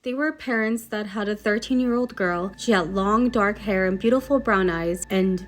They were parents that had a 13-year-old girl. She had long dark hair and beautiful brown eyes, and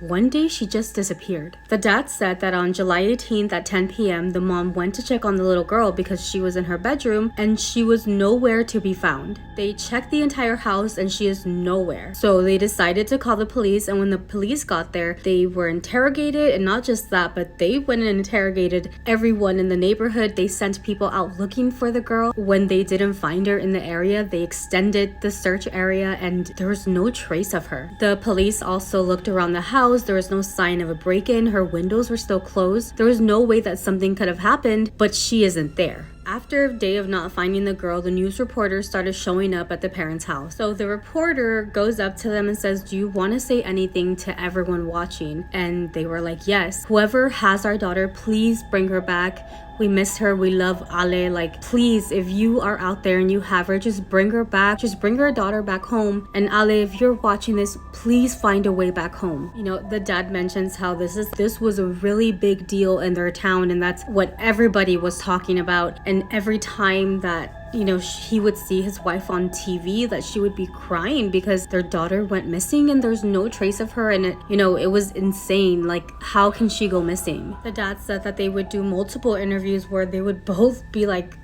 one day she just disappeared. The dad said that on July 18th at 10 p.m. the mom went to check on the little girl because she was in her bedroom and she was nowhere to be found. They checked the entire house and she is nowhere. So they decided to call the police, and when the police got there, they were interrogated, and not just that, but they went and interrogated everyone in the neighborhood. They sent people out looking for the girl. When they didn't find her in the area, they extended the search area and there was no trace of her. The police also looked around the house. There was no sign of a break-in. Her windows were still closed. There was no way that something could have happened, but she isn't there. After a day of not finding the girl, the news reporters started showing up at the parents' house. So the reporter goes up to them and says, "Do you want to say anything to everyone watching?" And they were like, "Yes. Whoever has our daughter, please bring her back. We miss her. We love Ale. Like, please, if you are out there and you have her, just bring her back. Just bring her daughter back home. And Ale, if you're watching this, please find a way back home." You know, the dad mentions how this was a really big deal in their town, and that's what everybody was talking about. And every time that, you know, he would see his wife on TV, that she would be crying because their daughter went missing and there's no trace of her. And it was insane. Like, how can she go missing? The dad said that they would do multiple interviews where they would both be like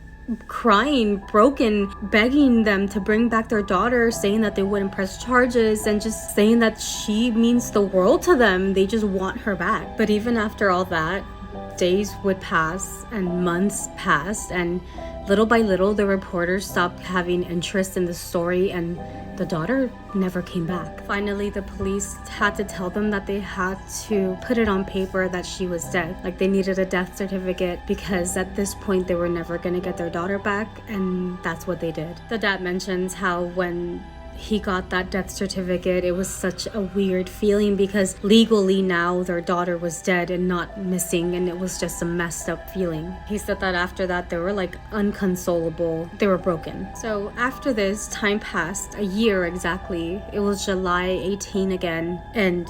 crying, broken, begging them to bring back their daughter, saying that they wouldn't press charges and just saying that she means the world to them. They just want her back. But even after all that, days would pass and months passed, and little by little the reporters stopped having interest in the story, and the daughter never came back. Finally, the police had to tell them that they had to put it on paper that she was dead. Like, they needed a death certificate because at this point they were never going to get their daughter back, and that's what they did. The dad mentions how when he got that death certificate, it was such a weird feeling because legally now their daughter was dead and not missing, and it was just a messed up feeling. He said that after that they were like unconsolable. They were broken. So after this, time passed, a year exactly. It was July 18 again, and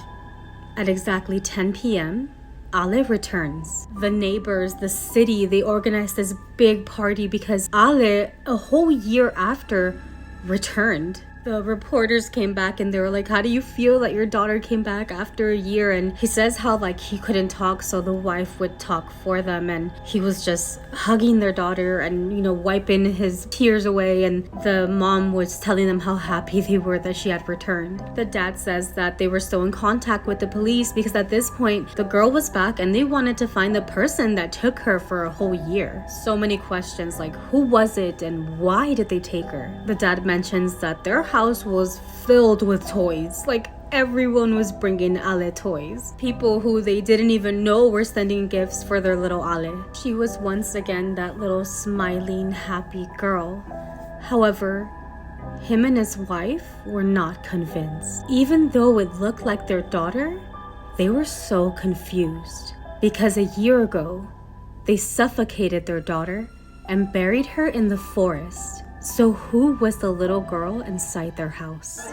at exactly 10 p.m. Ale returns. The neighbors, the city, they organized this big party because Ale, a whole year after, returned. The reporters came back and they were like, "How do you feel that your daughter came back after a year?" And he says how like he couldn't talk, so the wife would talk for them, and he was just hugging their daughter and, you know, wiping his tears away, and the mom was telling them how happy they were that she had returned. The dad says that they were still in contact with the police because at this point the girl was back and they wanted to find the person that took her for a whole year. So many questions, like who was it and why did they take her? The dad mentions that their house was filled with toys. Like, everyone was bringing Ale toys. People who they didn't even know were sending gifts for their little Ale. She was once again that little smiling, happy girl. However, him and his wife were not convinced. Even though it looked like their daughter, they were so confused because a year ago, they suffocated their daughter and buried her in the forest. So who was the little girl inside their house?